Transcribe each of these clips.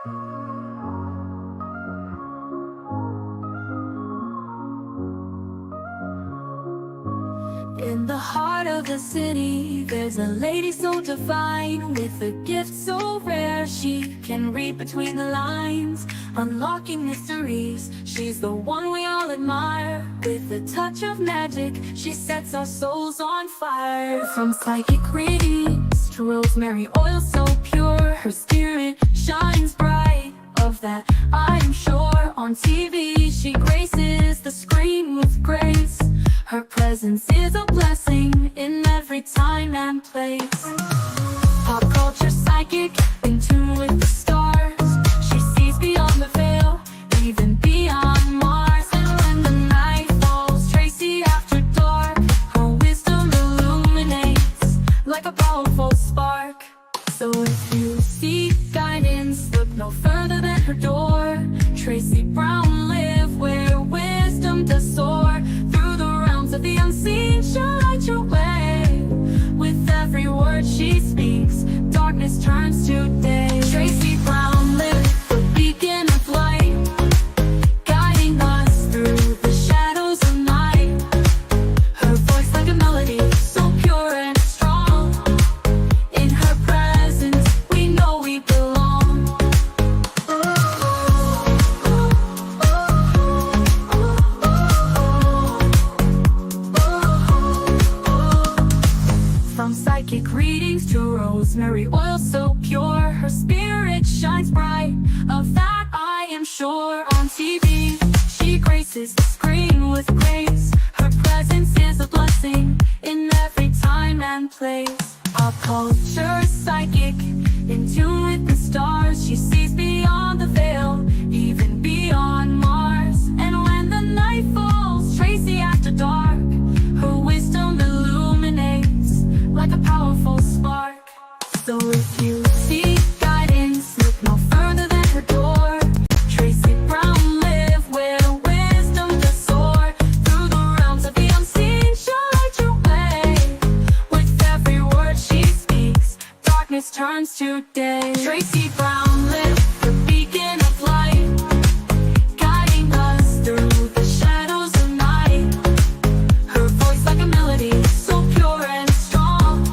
In the heart of the city, there's a lady so divine, with a gift so rare she can read between the lines, unlocking mysteries. She's the one we all admire. With a touch of magic, she sets our souls on fire. From psychic readings to rosemary oil so pure, her spirit shines bright. Of that I'm sure. On TV she graces the screen with grace. Her presence is a blessing in every time and place. Pop culture psychic, in tune with the stars. She sees beyond the veil, even beyond Mars. And when the night falls, Tracy after dark, her wisdom illuminates like a powerful spark. So if you seek guidance, look no further than her door. Tracy Brown live where wisdom does soar. Through the realms of the unseen, she'll light your way. With every word she speaks, darkness turns to day. Tracy Brown live, the beacon of light, guiding us through the shadows of night. Her voice like a melody, so pure and strong. In her presence, we know we belong. From psychic readings to rosemary oil so pure, her spirit shines bright. Of that I am sure. On TV, she graces the screen with grace. Her presence is a blessing in every time and place. Pop culture psychic, in tune with the stars. She sees beyond the veil, even beyond Mars. And when the night falls, Tracy after dark, her wisdom illuminates like a powerful spark. So if you seek guidance, look no further than her door. Tracy Brown live where wisdom does soar. Through the realms of the unseen, she'll light your way. With every word she speaks, darkness turns to day. Tracy Brown live, the beacon of light, guiding us through the shadows of night. Her voice like a melody, so pure and strong.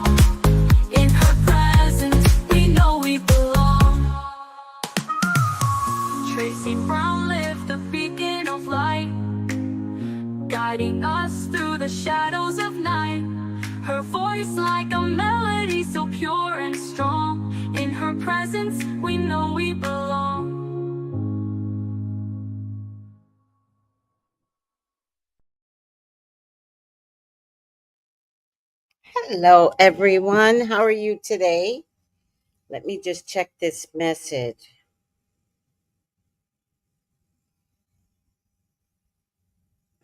In her presence, we know we belong. Tracy Brown lived the beacon of light, guiding us through the shadows of night. Her voice like a melody, so pure and strong. In her presence, we know we belong. Hello, everyone. How are you today? Let me just check this message.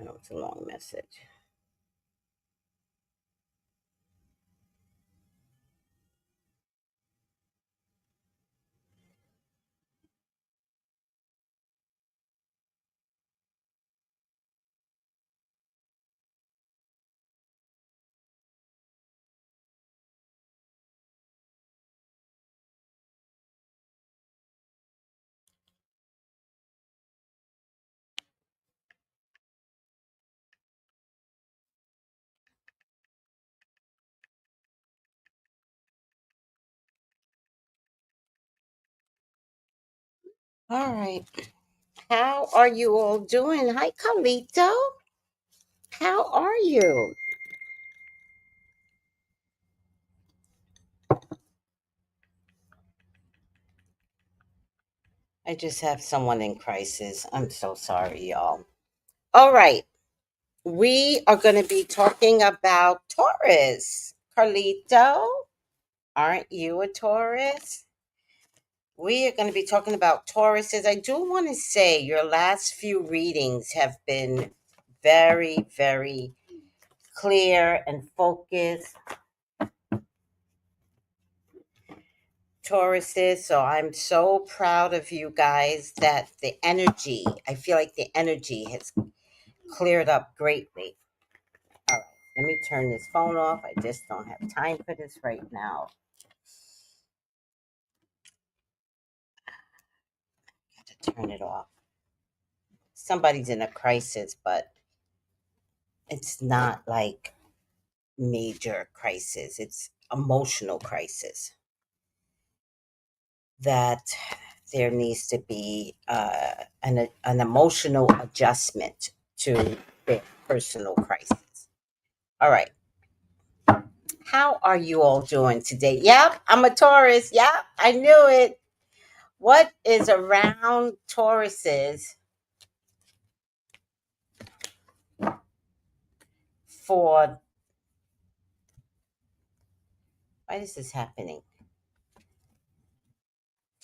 Oh, it's a long message. All right. How are you all doing? Hi, Carlito. How are you? I just have someone in crisis. I'm so sorry, y'all. All right. We are going to be talking about Taurus. Carlito, aren't you a Taurus? We are going to be talking about Tauruses. I do want to say your last few readings have been very, very clear and focused, Tauruses. So I'm so proud of you guys that I feel like the energy has cleared up greatly. All right, let me turn this phone off. I just don't have time for this right now. Turn it off. Somebody's in a crisis, but it's not like major crisis. It's emotional crisis that there needs to be an emotional adjustment to their personal crisis. All right. How are you all doing today? Yep, I'm a Taurus. Yep, I knew it. What is around Tauruses for? Why is this happening?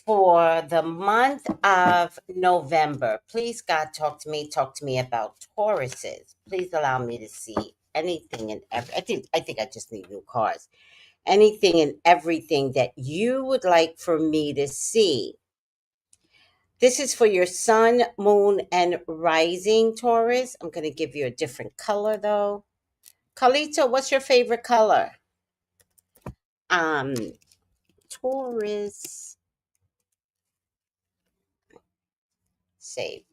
For the month of November, please, God, talk to me about Tauruses. Please allow me to see anything and every. I think I just need new cars. Anything and everything that you would like for me to see. This is for your sun, moon, and rising, Taurus. I'm going to give you a different color though. Carlito, what's your favorite color? Um, Taurus. Save.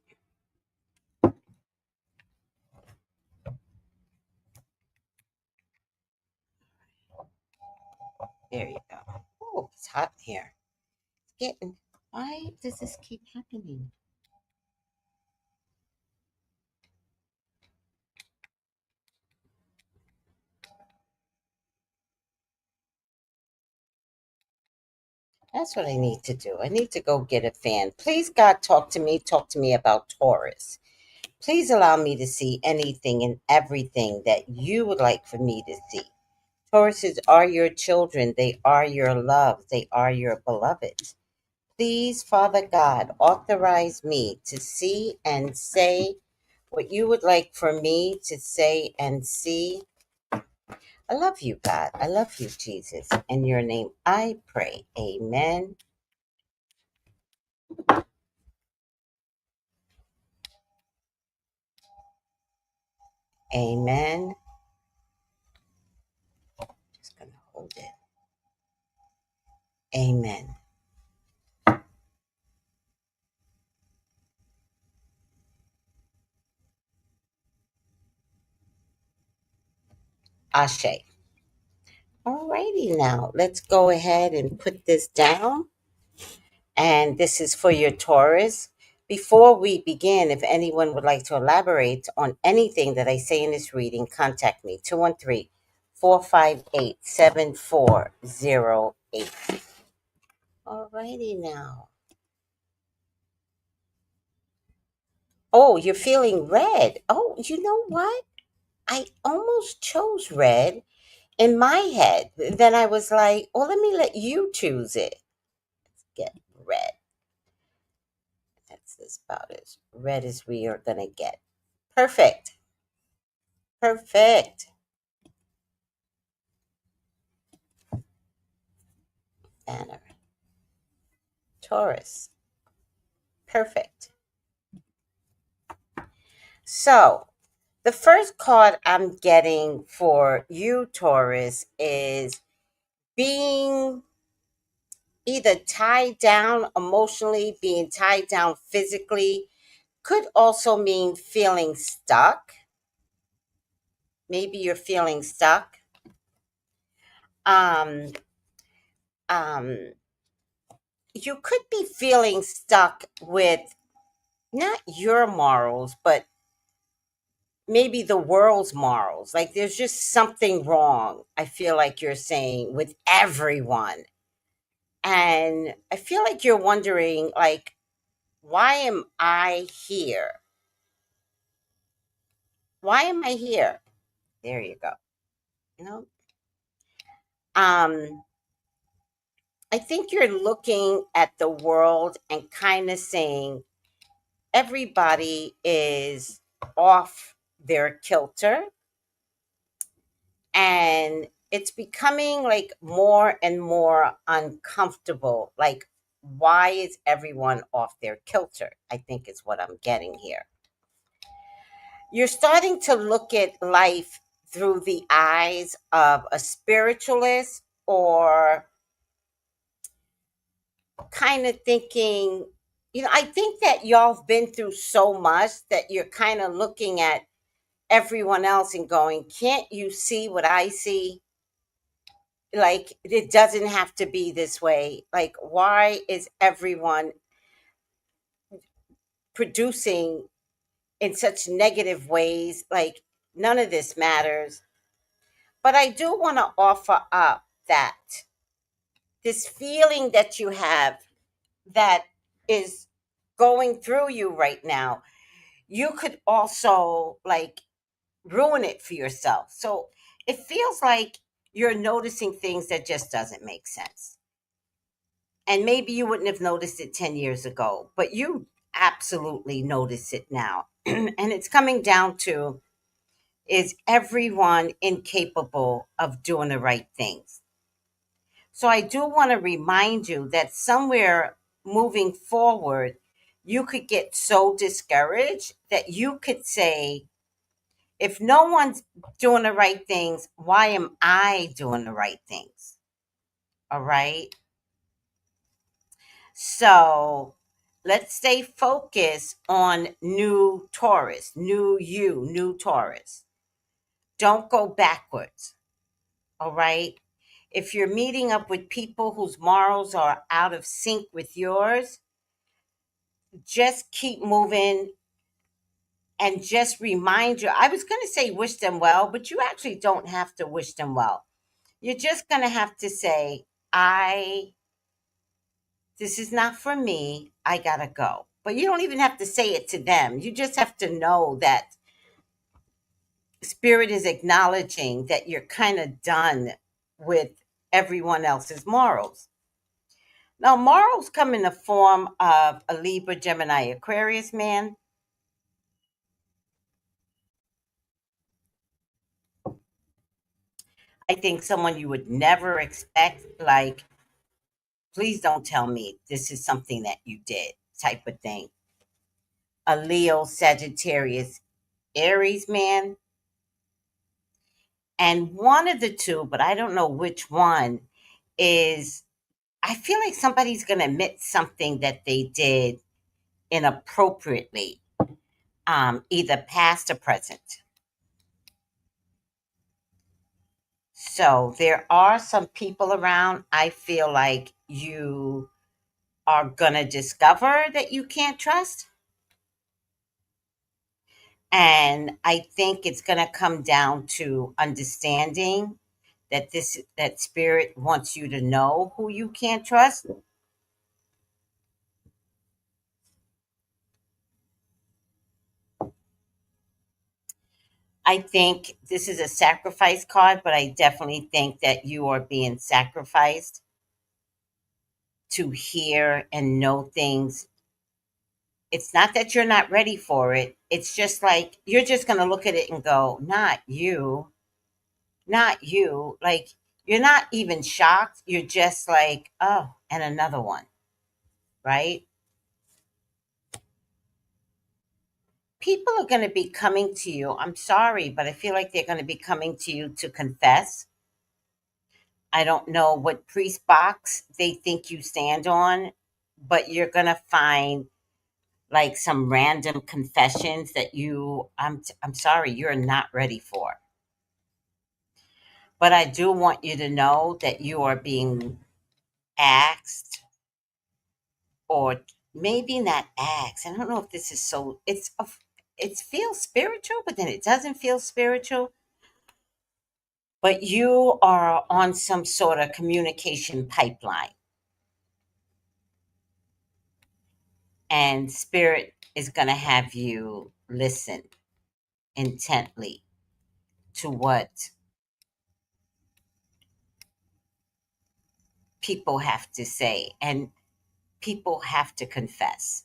There you go. Oh, it's hot in here. It's getting. Why does this keep happening? That's what I need to do. I need to go get a fan. Please, God, talk to me. Talk to me about Taurus. Please allow me to see anything and everything that you would like for me to see. Tauruses are your children. They are your love. They are your beloved. Please, Father God, authorize me to see and say what you would like for me to say and see. I love you, God. I love you, Jesus. In your name I pray. Amen. Amen. Just going to hold it. Amen. Ashe. Alrighty now. Let's go ahead and put this down. And this is for your Taurus. Before we begin, if anyone would like to elaborate on anything that I say in this reading, contact me 213-458-7408. Alrighty now. Oh, you're feeling red. Oh, you know what? I almost chose red in my head. Then I was like, well, let me let you choose it. Get red. That's about as red as we are going to get. Perfect. Perfect. Banner. Taurus. Perfect. So, the first card I'm getting for you, Taurus, is being either tied down emotionally, being tied down physically, could also mean feeling stuck. Maybe you're feeling stuck. Um, um, you could be feeling stuck with not your morals, but maybe the world's morals. Like there's just something wrong, I feel like you're saying, with everyone. And I feel like you're wondering, like, why am I here? Why am I here? There you go. You know, um, I think you're looking at the world and kind of saying everybody is off their kilter, and it's becoming like more and more uncomfortable. Like, why is everyone off their kilter? I think is what I'm getting here. You're starting to look at life through the eyes of a spiritualist, or kind of thinking, I think that y'all have been through so much that you're kind of looking at everyone else and going, can't you see what I see? Like, it doesn't have to be this way. Like, why is everyone producing in such negative ways? Like, none of this matters. But I do want to offer up that this feeling that you have that is going through you right now, you could also like ruin it for yourself. So it feels like you're noticing things that just doesn't make sense. And maybe you wouldn't have noticed it 10 years ago, but you absolutely notice it now. And it's coming down to, is everyone incapable of doing the right things? So I do want to remind you that somewhere moving forward, you could get so discouraged that you could say, if no one's doing the right things, why am I doing the right things? All right. So let's stay focused on new Taurus, new you, new Taurus. Don't go backwards. All right. If you're meeting up with people whose morals are out of sync with yours, just keep moving and just remind you. I was going to say wish them well, but you actually don't have to wish them well. You're just going to have to say, I, this is not for me. I got to go. But you don't even have to say it to them. You just have to know that spirit is acknowledging that you're kind of done with everyone else's morals. Now, morals come in the form of a Libra, Gemini, Aquarius man. I think someone you would never expect, like, please don't tell me this is something that you did, type of thing. A Leo, Sagittarius, Aries man. And one of the two, but I don't know which one, is I feel like somebody's going to admit something that they did inappropriately, either past or present. So there are some people around. I feel like you are going to discover that you can't trust. And I think it's going to come down to understanding that that spirit wants you to know who you can't trust. I think this is a sacrifice card, but I definitely think that you are being sacrificed to hear and know things. It's not that you're not ready for it. It's just like you're just going to look at it and go, not you, not you. Like, you're not even shocked. You're just like, oh, and another one, right? People are going to be coming to you. I'm sorry, but I feel like they're going to be coming to you to confess. I don't know what priest box they think you stand on, but you're going to find like some random confessions that I'm sorry, you're not ready for. But I do want you to know that you are being asked, or maybe not asked. I don't know if this is so, it feels spiritual, but then it doesn't feel spiritual. But you are on some sort of communication pipeline, and spirit is going to have you listen intently to what people have to say, and people have to confess.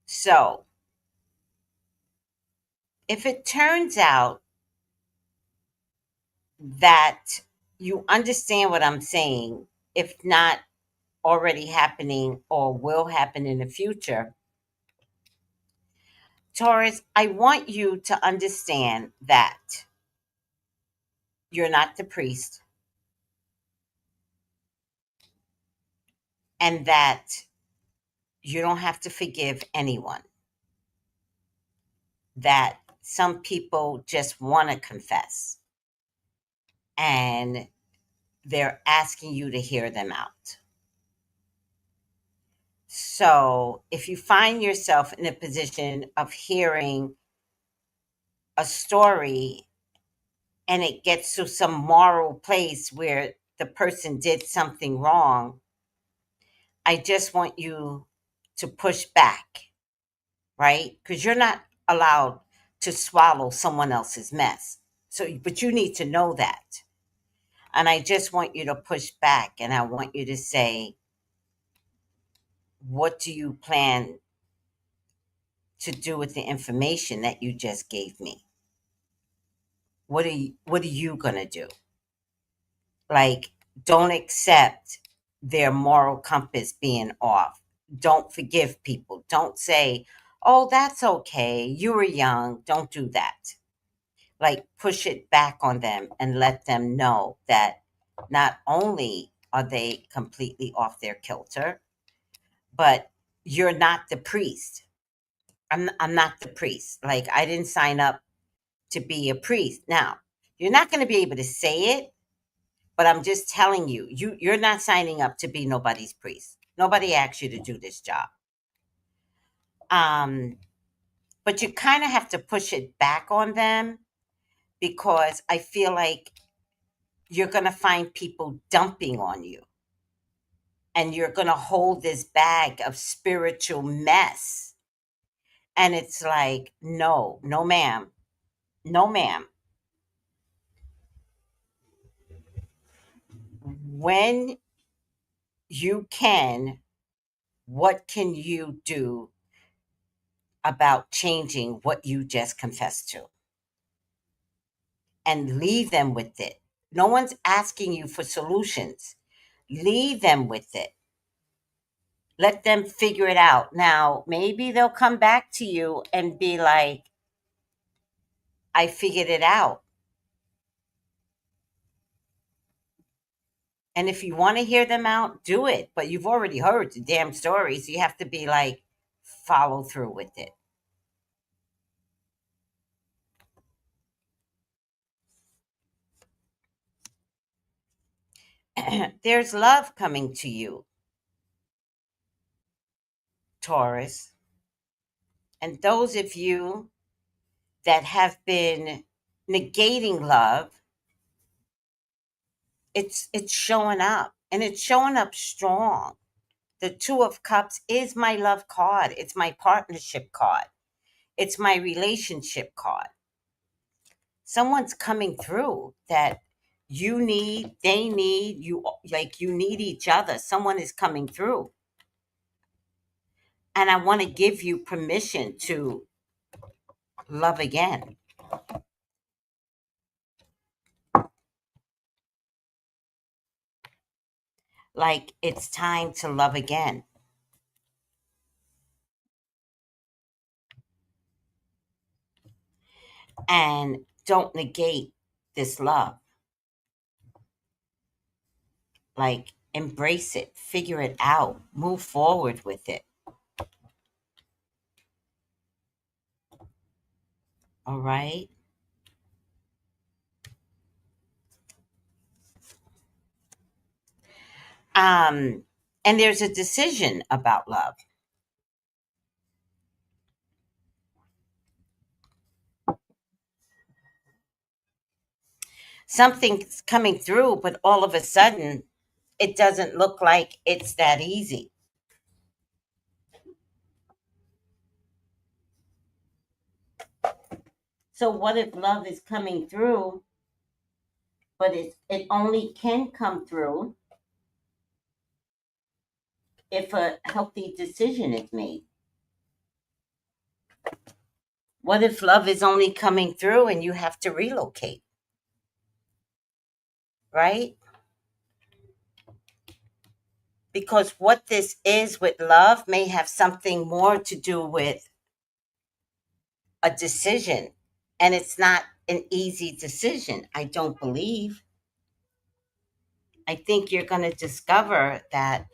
So if it turns out that you understand what I'm saying, if not already happening or will happen in the future, Taurus, I want you to understand that you're not the priest, and that You don't have to forgive anyone. That some people just want to confess and they're asking you to hear them out. So if you find yourself in a position of hearing a story and it gets to some moral place where the person did something wrong, I just want you to push back, right? Because you're not allowed to swallow someone else's mess. So, but you need to know that. And I just want you to push back and I want you to say, what do you plan to do with the information that you just gave me? What are you going to do? Like, don't accept their moral compass being off. Don't forgive people. Don't say, oh, that's okay. You were young. Don't do that. Like, push it back on them and let them know that not only are they completely off their kilter, but you're not the priest. I'm not the priest. Like, I didn't sign up to be a priest. Now, you're not going to be able to say it, but I'm just telling you, you're not signing up to be nobody's priest. Nobody asked you to do this job. Um, but you kind of have to push it back on them because I feel like you're going to find people dumping on you and you're going to hold this bag of spiritual mess. And it's like, no, no, ma'am. No, ma'am. When you can, what can you do about changing what you just confessed to? And leave them with it. No one's asking you for solutions. Leave them with it. Let them figure it out. Now, maybe they'll come back to you and be like, I figured it out. And if you want to hear them out, do it. But you've already heard the damn story. So you have to be like, follow through with it. There's love coming to you, Taurus. And those of you that have been negating love, it's showing up and it's showing up strong. The Two of Cups is my love card. It's my partnership card. It's my relationship card. Someone's coming through that you need, they need, you need each other. Someone is coming through. And I want to give you permission to love again. Like, it's time to love again. And don't negate this love. Like, embrace it, figure it out, move forward with it. All right. Um, and there's a decision about love. Something's coming through, but all of a sudden, it doesn't look like it's that easy. So, what if love is coming through, but it only can come through if a healthy decision is made? What if love is only coming through and you have to relocate, right? Because what this is with love may have something more to do with a decision. And it's not an easy decision, I don't believe. I think you're going to discover that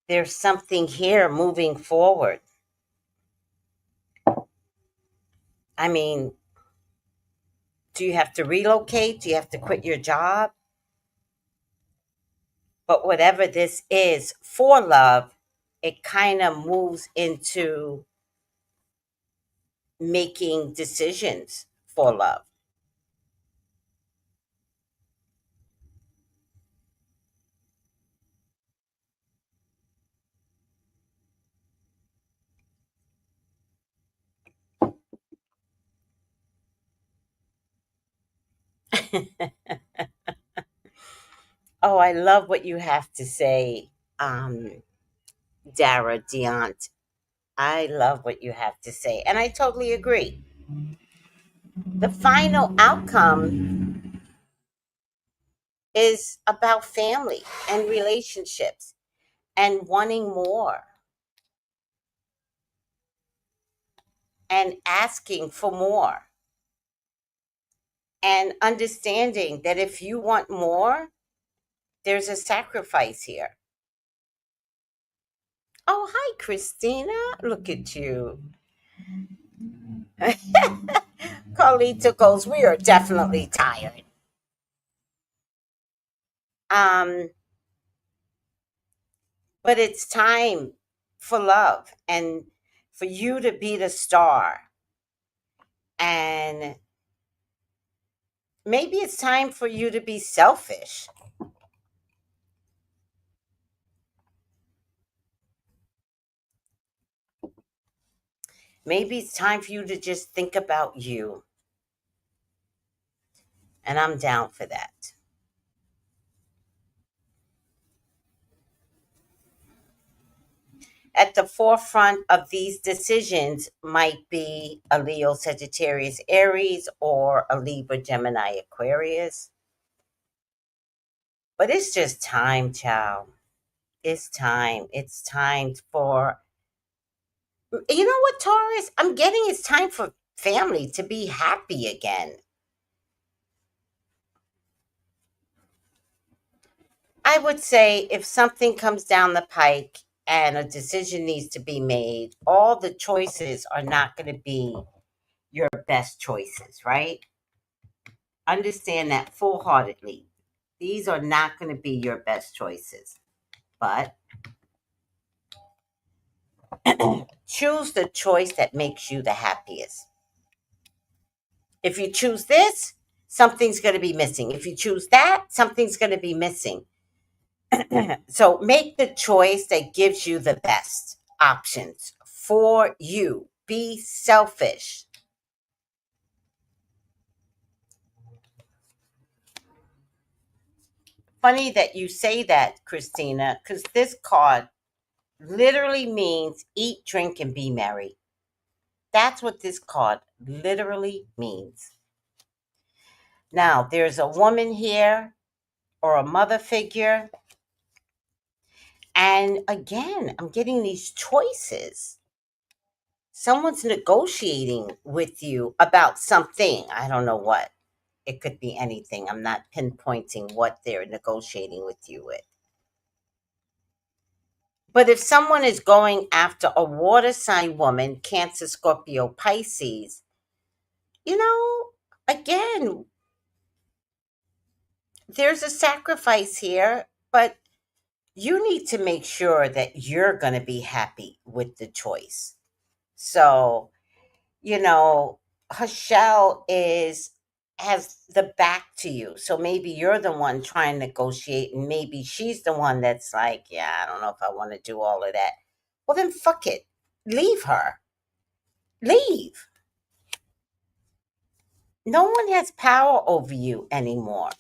There's something here moving forward. I mean, do you have to relocate? Do you have to quit your job? But whatever this is for love, it kind of moves into making decisions for love. Oh, I love what you have to say, um, Dara Deont. I love what you have to say, and I totally agree. The final outcome is about family and relationships and wanting more and asking for more and understanding that if you want more, there's a sacrifice here. Oh, hi, Christina. Look at you. Carlita goes, we are definitely tired. Um, but it's time for love and for you to be the star. And maybe it's time for you to be selfish. Maybe it's time for you to just think about you. And I'm down for that. At the forefront of these decisions might be a Leo, Sagittarius, Aries, or a Libra, Gemini, Aquarius. But it's just time, child. It's time. It's time for, you know what, Taurus? I'm getting it's time for family to be happy again. I would say if something comes down the pike and a decision needs to be made, all the choices are not going to be your best choices, right? Understand that full heartedly. These are not going to be your best choices, but choose the choice that makes you the happiest. If you choose this, something's going to be missing. If you choose that, something's going to be missing. So make the choice that gives you the best options for you. Be selfish. Funny that you say that, Christina, because this card literally means eat, drink, and be merry. That's what this card literally means. Now, there's a woman here or a mother figure. And again, I'm getting these choices. Someone's negotiating with you about something. I don't know what. It could be anything. I'm not pinpointing what they're negotiating with you with. But if someone is going after a water sign woman, Cancer, Scorpio, Pisces, you know, again, there's a sacrifice here, but you need to make sure that you're going to be happy with the choice. So, you know, her shell is has the back to you. So maybe you're the one trying to negotiate, and maybe she's the one that's like, yeah, I don't know if I want to do all of that. Well, then fuck it. Leave her. Leave. No one has power over you anymore.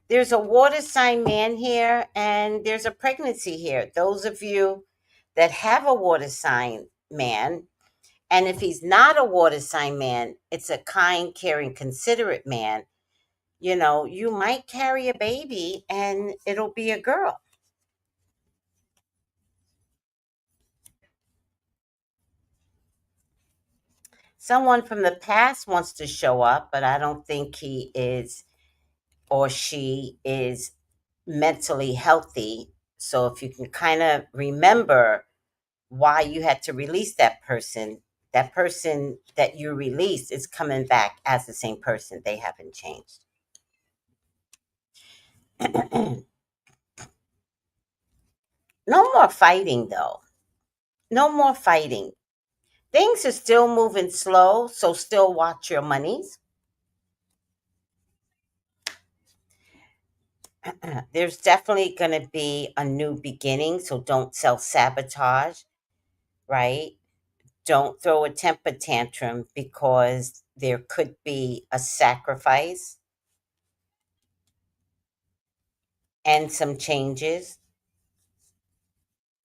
There's a water sign man here, and there's a pregnancy here. Those of you that have a water sign man, and if he's not a water sign man, it's a kind, caring, considerate man. You know, you might carry a baby and it'll be a girl. Someone from the past wants to show up, but I don't think he is or she is mentally healthy. So if you can kind of remember why you had to release that person that you released is coming back as the same person. They haven't changed. No more fighting, though. No more fighting. Things are still moving slow, so still watch your monies. There's definitely going to be a new beginning, so don't self sabotage, right? Don't throw a temper tantrum because there could be a sacrifice and some changes.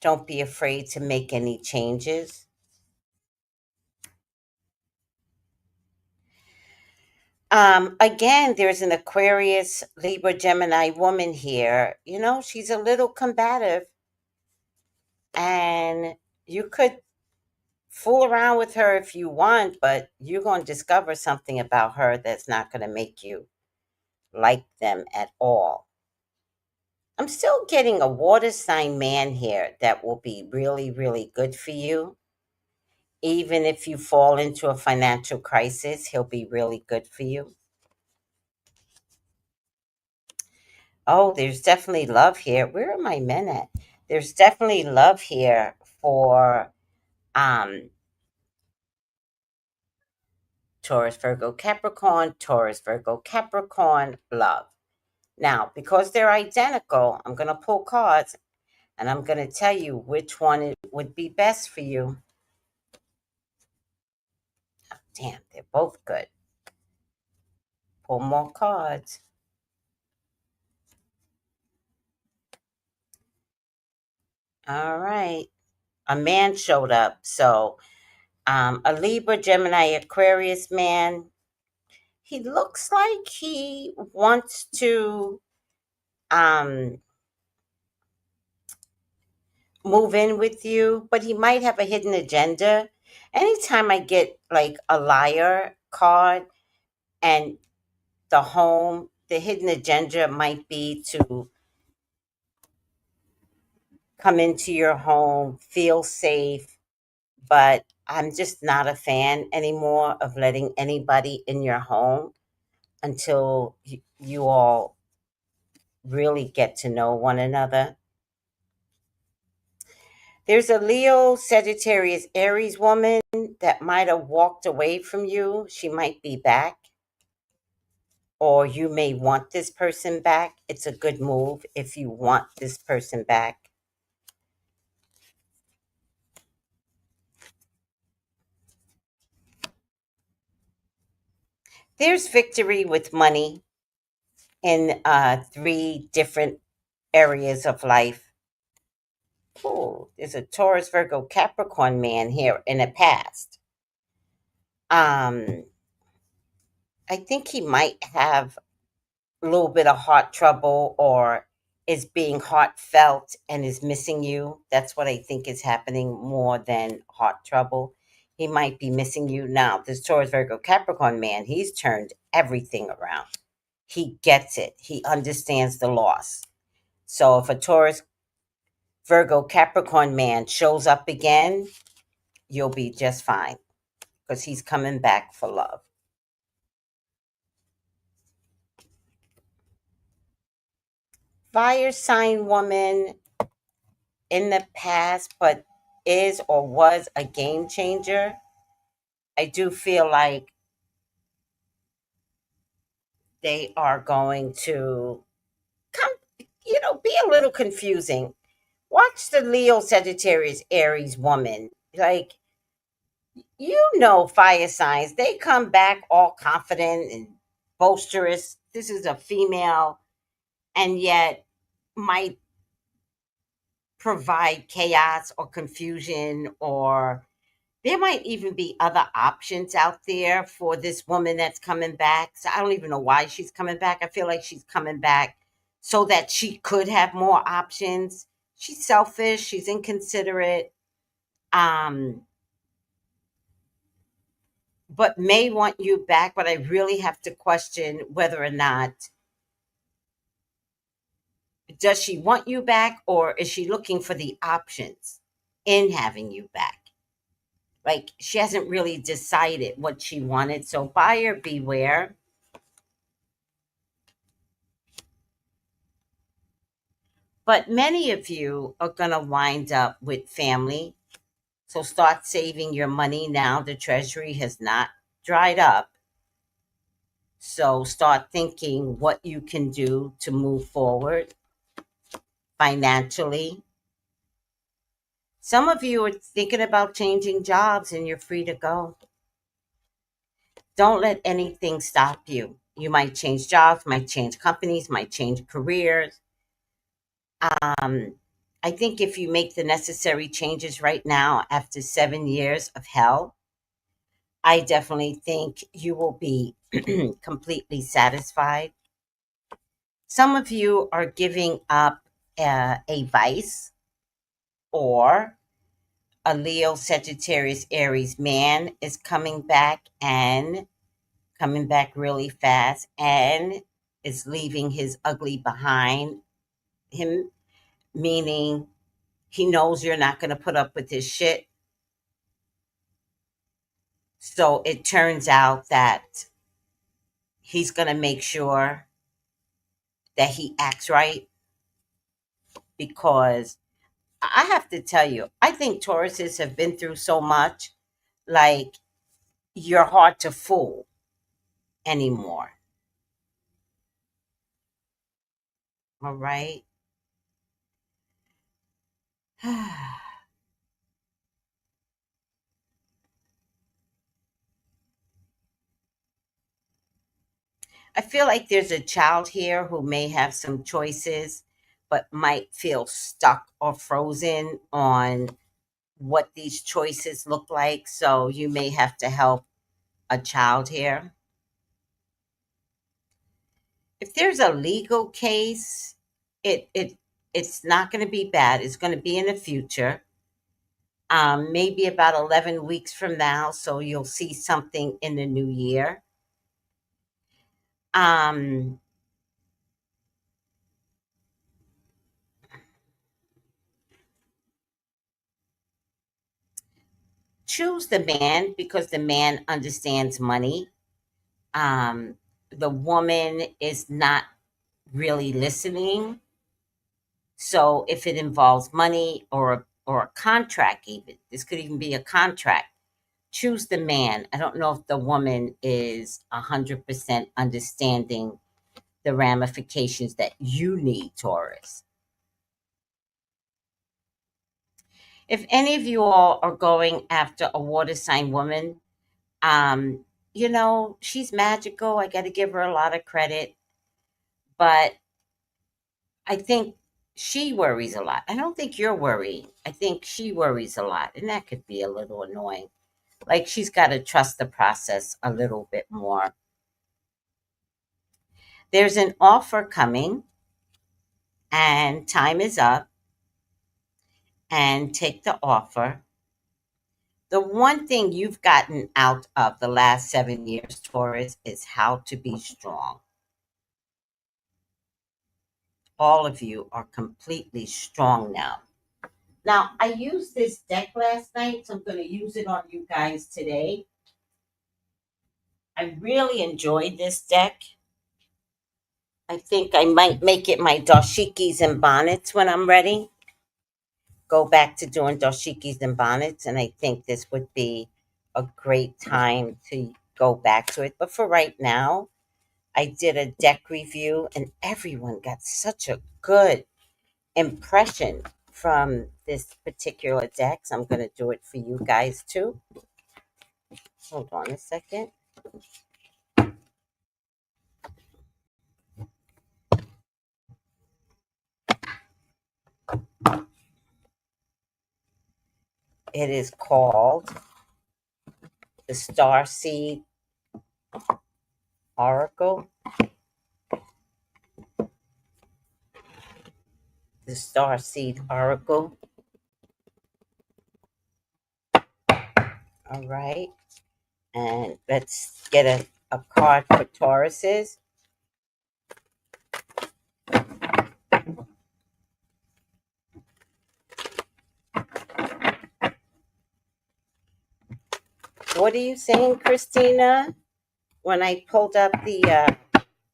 Don't be afraid to make any changes. Again, there's an Aquarius, Libra, Gemini woman here. You know, she's a little combative, and you could fool around with her if you want, but you're going to discover something about her that's not going to make you like them at all. I'm still getting a water sign man here that will be really, really good for you. Even if you fall into a financial crisis, he'll be really good for you. Oh, there's definitely love here. Where are my men at? There's definitely love here for um Taurus, Virgo, Capricorn, Taurus, Virgo, Capricorn, love. Now, because they're identical, I'm going to pull cards and I'm going to tell you which one it would be best for you. Damn, they're both good. Pull more cards. All right. A man showed up. So, a Libra, Gemini, Aquarius man. He looks like he wants to um, move in with you, but he might have a hidden agenda. Anytime I get like a liar card and the home, the hidden agenda might be to come into your home, feel safe, but I'm just not a fan anymore of letting anybody in your home until you all really get to know one another. There's a Leo, Sagittarius, Aries woman that might have walked away from you. She might be back, or you may want this person back. It's a good move if you want this person back. There's victory with money in three different areas of life. Ooh, there's a Taurus, Virgo, Capricorn man here in the past. Um, I think he might have a little bit of heart trouble or is being heartfelt and is missing you. That's what I think is happening more than heart trouble. He might be missing you. Now, this Taurus, Virgo, Capricorn man, he's turned everything around. He gets it. He understands the loss. So if a Taurus, Virgo, Capricorn man shows up again, you'll be just fine because he's coming back for love. Fire sign woman in the past, but is or was a game changer. I do feel like they are going to come, be a little confusing. Watch the Leo, Sagittarius, Aries woman. Like, fire signs, they come back all confident and boisterous. This is a female, and yet might provide chaos or confusion, or there might even be other options out there for this woman that's coming back. So I don't even know why she's coming back. I feel like she's coming back so that she could have more options. She's selfish, she's inconsiderate, um, but may want you back. But I really have to question whether or not Does she want you back, or is she looking for the options in having you back? Like, she hasn't really decided what she wanted. So, buyer beware. But many of you are going to wind up with family. So, start saving your money now. The treasury has not dried up. So, start thinking what you can do to move forward financially. Some of you are thinking about changing jobs and you're free to go. Don't let anything stop you. You might change jobs, might change companies, might change careers. Um, I think if you make the necessary changes right now after 7 years of hell, I definitely think you will be completely satisfied. Some of you are giving up a vice, or a Leo, Sagittarius, Aries man is coming back really fast, and is leaving his ugly behind him, meaning he knows you're not going to put up with his shit. So it turns out that he's going to make sure that he acts right, because I have to tell you, I think Tauruses have been through so much. Like, you're hard to fool anymore. All right. I feel like there's a child here who may have some choices, but might feel stuck or frozen on what these choices look like. So you may have to help a child here. If there's a legal case, it's not going to be bad. It's going to be in the future, maybe about 11 weeks from now. So you'll see something in the new year. Um, Choose the man because the man understands money. um, the woman is not really listening. So if it involves money, or a contract, even this could even be a contract. Choose the man. I don't know if the woman is 100% understanding the ramifications that you need, Taurus. If any of you all are going after a water sign woman, um, she's magical. I got to give her a lot of credit, but I think she worries a lot. I don't think you're worrying. I think she worries a lot, and that could be a little annoying. Like, she's got to trust the process a little bit more. There's an offer coming, and time is up, and take the offer. The one thing you've gotten out of the last 7 years, Taurus, is how to be strong. All of you are completely strong now. Now, I used this deck last night, so I'm going to use it on you guys today. I really enjoyed this deck. I think I might make it my dashikis and bonnets when I'm ready. Go back to doing dashikis and bonnets, and I think this would be a great time to go back to it. But for right now, I did a deck review, and everyone got such a good impression from this particular deck. So I'm going to do it for you guys too. Hold on a second. It is called the Star Seed Oracle. The Star Seed Oracle. All right. And let's get a card for Tauruses. What are you saying, Christina? When I pulled up the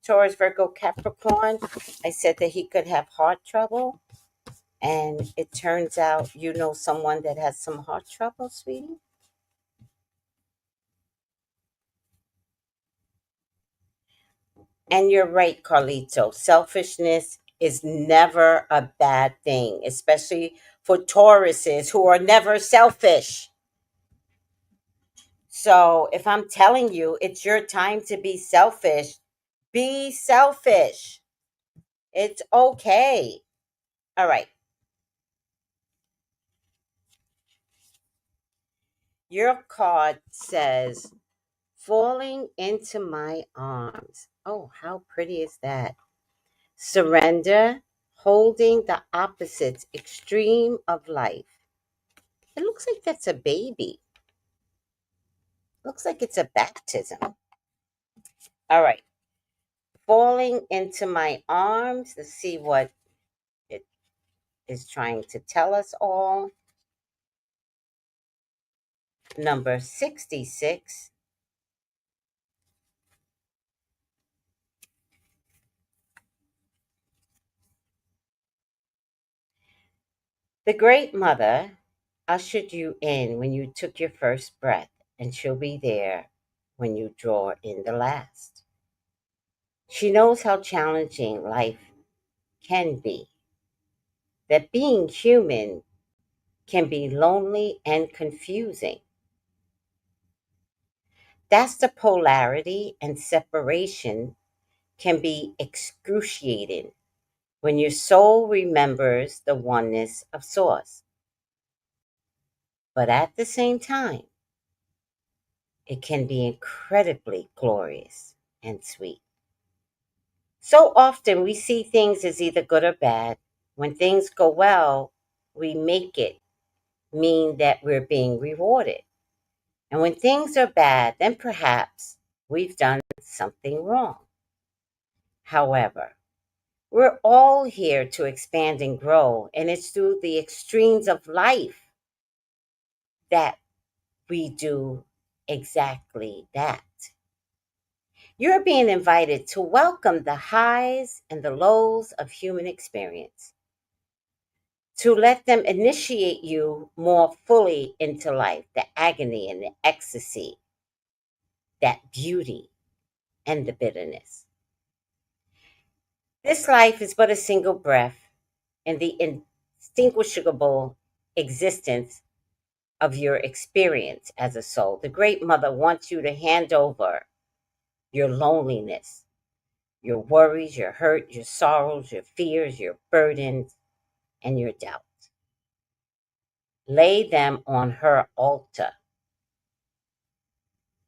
Taurus, Virgo, Capricorn, I said that he could have heart trouble. And it turns out you know someone that has some heart trouble, sweetie? And you're right, Carlito. Selfishness is never a bad thing, especially for Tauruses who are never selfish. So if I'm telling you it's your time to be selfish. It's okay. All right. Your card says, falling into my arms. Oh, how pretty is that? Surrender, holding the opposite extreme of life. It looks like that's a baby. Looks like it's a baptism. All right. Falling into my arms. Let's see what it is trying to tell us all. Number 66. The Great Mother ushered you in when you took your first breath, and she'll be there when you draw in the last. She knows how challenging life can be, that being human can be lonely and confusing. That's the polarity, and separation can be excruciating when your soul remembers the oneness of Source. But at the same time, it can be incredibly glorious and sweet. So often we see things as either good or bad. When things go well, we make it mean that we're being rewarded. And when things are bad, then perhaps we've done something wrong. However, we're all here to expand and grow, and it's through the extremes of life that we do exactly that. You're being invited to welcome the highs and the lows of human experience, to let them initiate you more fully into life, the agony and the ecstasy, that beauty and the bitterness. This life is but a single breath in the indistinguishable existence of your experience as a soul. The Great Mother wants you to hand over your loneliness, your worries, your hurt, your sorrows, your fears, your burdens, and your doubts. Lay them on her altar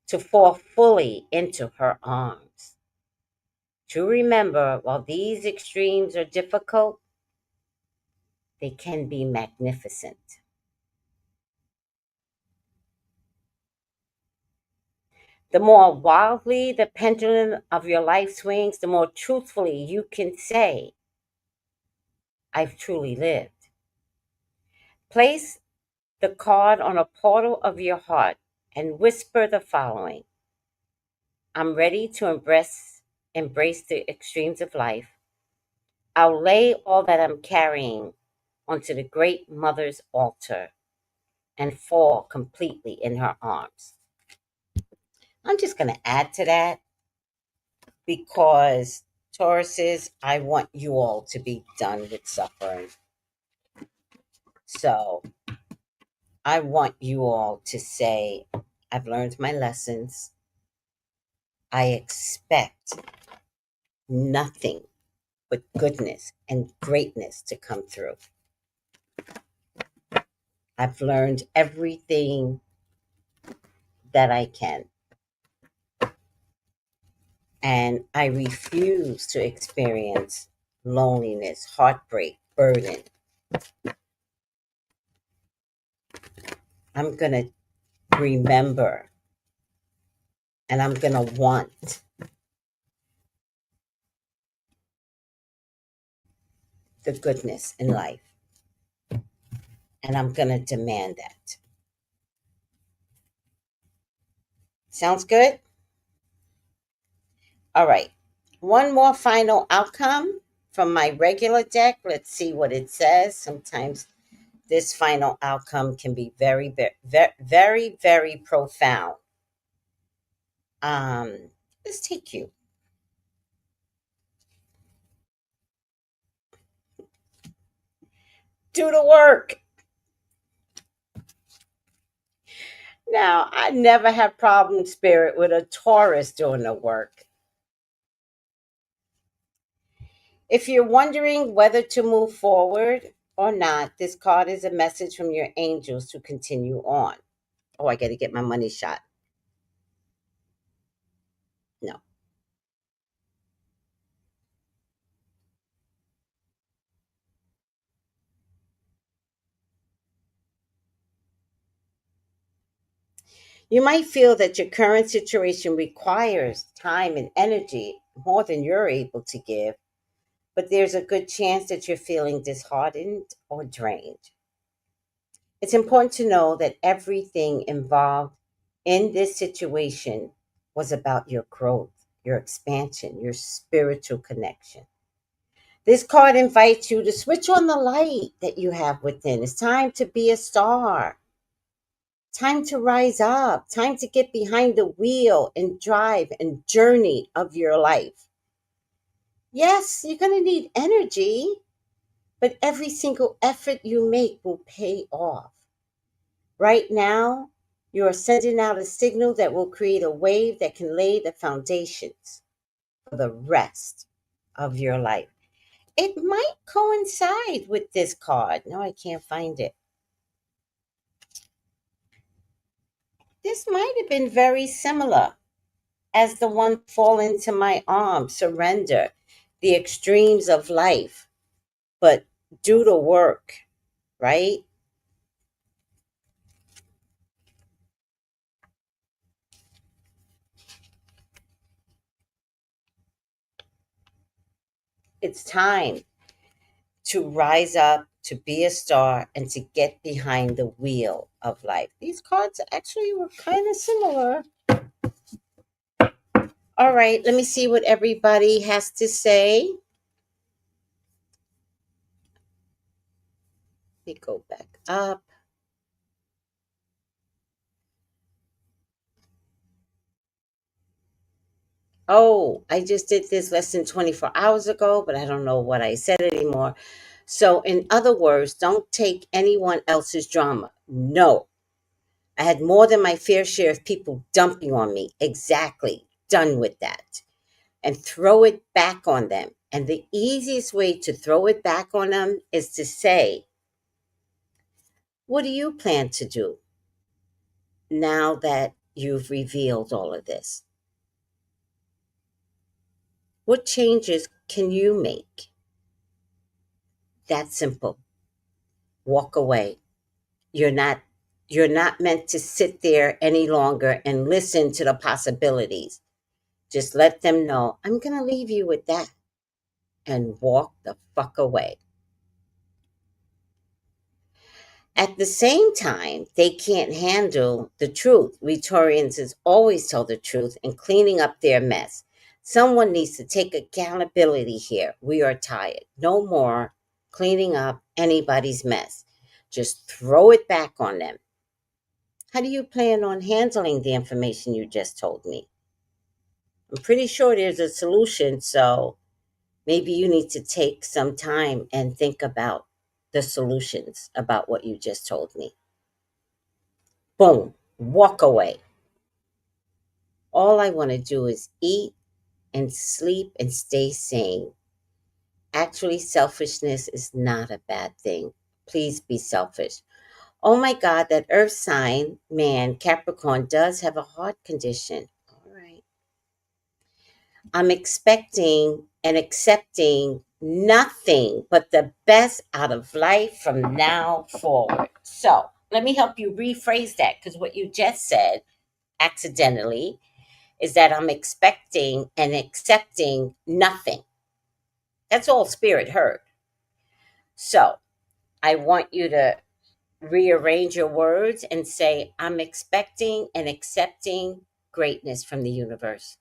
to fall fully into her arms. To remember, while these extremes are difficult, they can be magnificent. The more wildly the pendulum of your life swings, the more truthfully you can say, I've truly lived. Place the card on a portal of your heart and whisper the following: I'm ready to embrace the extremes of life. I'll lay all that I'm carrying onto the Great Mother's altar and fall completely in her arms. I'm just going to add to that because, Tauruses, I want you all to be done with suffering. So I want you all to say, I've learned my lessons. I expect nothing but goodness and greatness to come through. I've learned everything that I can. And I refuse to experience loneliness, heartbreak, burden. I'm going to remember and I'm going to want the goodness in life. And I'm going to demand that. Sounds good? All right. One more final outcome from my regular deck. Let's see what it says. Sometimes this final outcome can be very, very, very profound. Um, let's take you. Do the work. Now, I never have problem spirit with a Taurus doing the work. If you're wondering whether to move forward or not, this card is a message from your angels to continue on. Oh, I got to get my money shot. No. You might feel that your current situation requires time and energy more than you're able to give, but there's a good chance that you're feeling disheartened or drained. It's important to know that everything involved in this situation was about your growth, your expansion, your spiritual connection. This card invites you to switch on the light that you have within. It's time to be a star. Time to rise up. Time to get behind the wheel and drive and journey of your life. Yes, you're going to need energy, but every single effort you make will pay off. Right now, you are sending out a signal that will create a wave that can lay the foundations for the rest of your life. It might coincide with this card. No, I can't find it. This might have been very similar as the one fall into my arms, surrender, the extremes of life, but do the work, right? It's time to rise up, to be a star, and to get behind the wheel of life. These cards actually were kind of similar. All right, let me see what everybody has to say. Let me go back up. Oh, I just did this less than 24 hours ago, but I don't know what I said anymore. So, in other words, don't take anyone else's drama. No, I had more than my fair share of people dumping on me. Exactly. Done with that. And throw it back on them. And the easiest way to throw it back on them is to say, what do you plan to do now that you've revealed all of this? What changes can you make? That simple. Walk away. You're not you're not meant to sit there any longer and listen to the possibilities. Just let them know, I'm going to leave you with that and walk the fuck away. At the same time, they can't handle the truth. We Taurians always tell the truth and cleaning up their mess. Someone needs to take accountability here. We are tired. No more cleaning up anybody's mess. Just throw it back on them. How do you plan on handling the information you just told me? I'm pretty sure there's a solution, so maybe you need to take some time and think about the solutions about what you just told me. Boom, walk away. All I want to do is eat and sleep and stay sane. Actually, selfishness is not a bad thing. Please be selfish. Oh my God, that earth sign, man, Capricorn, does have a heart condition. All right. I'm expecting and accepting nothing but the best out of life from now forward. So let me help you rephrase that because what you just said accidentally is that I'm expecting and accepting nothing. That's all spirit heard. So I want you to rearrange your words and say, I'm expecting and accepting greatness from the universe.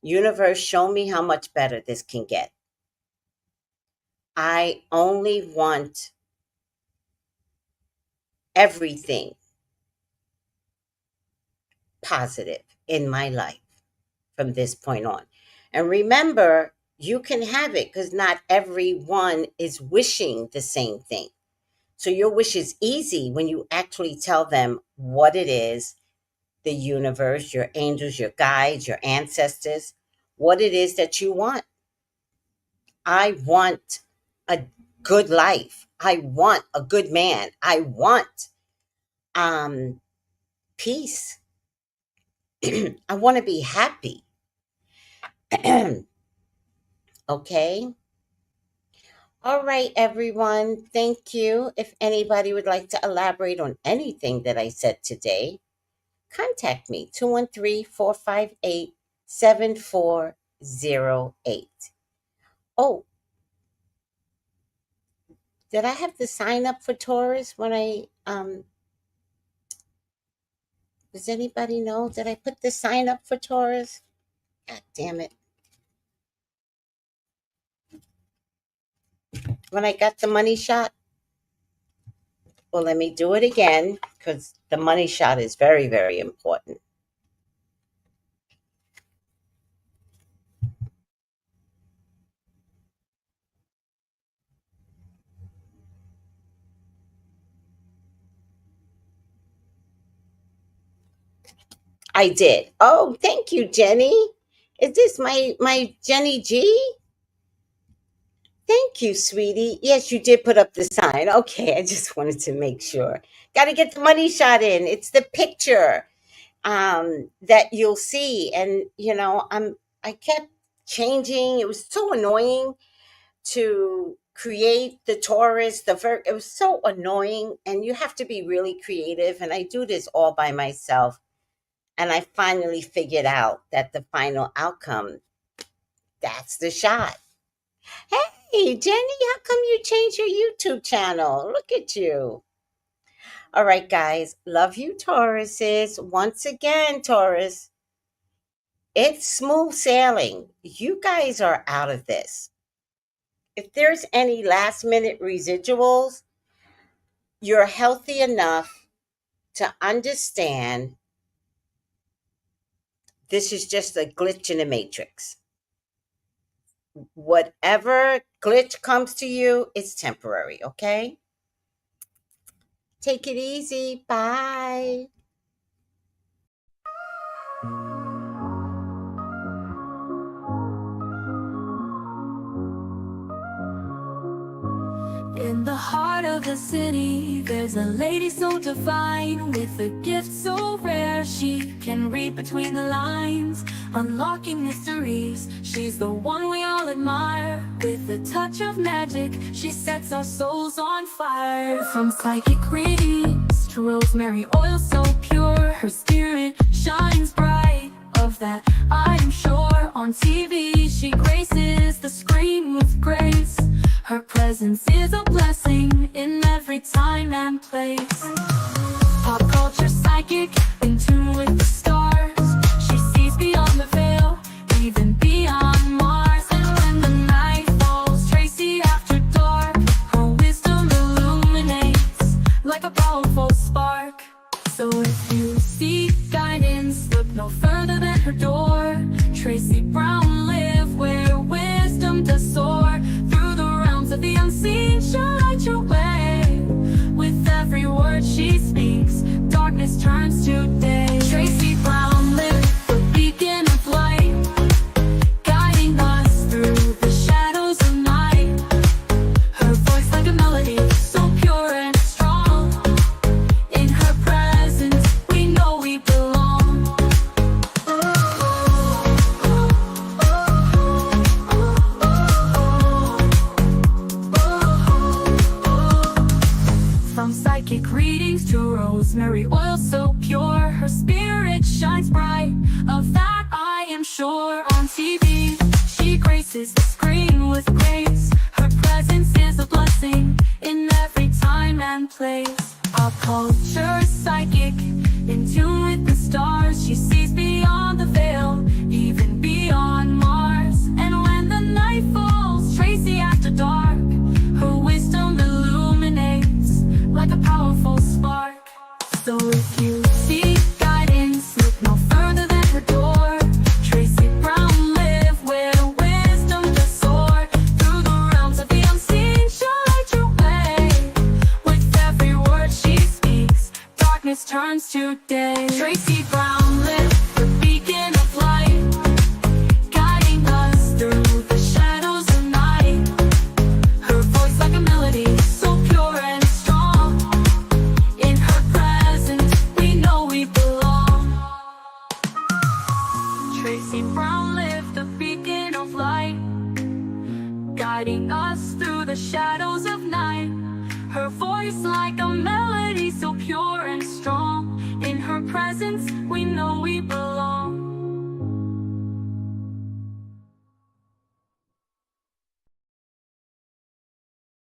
Universe, show me how much better this can get. I only want everything positive in my life from this point on. And remember, you can have it because not everyone is wishing the same thing. So your wish is easy when you actually tell them what it is, the universe, your angels, your guides, your ancestors, what it is that you want. I want a good life. I want a good man. I want peace. I want to be happy. Okay. All right, everyone. Thank you. If anybody would like to elaborate on anything that I said today, contact me 213-458-7408. Oh, did I have to sign up for Taurus when I does anybody know? Did I put the sign up for Taurus? God damn it. When I got the money shot? Well, let me do it again because the money shot is very, very important. I did. Oh, thank you, Jenny. Is this my Jenny G? Thank you, sweetie. Yes, you did put up the sign. Okay, I just wanted to make sure. Got to get the money shot in. It's the picture that you'll see, and I kept changing. It was so annoying to create the Taurus, it was so annoying, and you have to be really creative. And I do this all by myself. And I finally figured out that the final outcome, that's the shot. Hey, Jenny, how come you changed your YouTube channel? Look at you. All right, guys. Love you, Tauruses. Once again, Taurus, it's smooth sailing. You guys are out of this. If there's any last minute residuals, you're healthy enough to understand this is just a glitch in the matrix. Whatever glitch comes to you, it's temporary, okay? Take it easy. Bye. In the heart of the city, there's a lady so divine, with a gift so rare. She can read between the lines, unlocking mysteries. She's the one we all admire. With a touch of magic, she sets our souls on fire. From psychic readings to rosemary oil so pure, her spirit shines bright. Of that I am sure. On TV, she graces the screen with grace. Her presence is a blessing in every time and place. Pop culture psychic, in tune with the stars. She sees beyond the veil, even beyond Mars. And when the night falls, Tracy after dark, her wisdom illuminates like a powerful spark. So if you seek guidance, look no further than her door. Tracy Brown live where wisdom does soar. Through the realms of the unseen, she'll light your way. With every word she speaks, darkness turns to day. Tracy Brown live, the beacon of light, guiding us through the shadows of night. Her voice like a melody, so pure and strong. In her presence, we know we belong. From psychic readings to rosemary oil so pure, her spirit shines bright. Of that I am sure. On TV, she graces the screen with grace. Her presence is a blessing in every time and place. Pop culture psychic, in tune with the stars. shines today. Tracy Brown lit the beacon of light, guiding us through the shadows of night. Her voice like a melody, so pure and strong. In her presence, we know we belong. Tracy Brown lit the beacon of light, guiding us through the shadows of night. Her voice like a melody, so pure and strong. In her presence, we know we belong.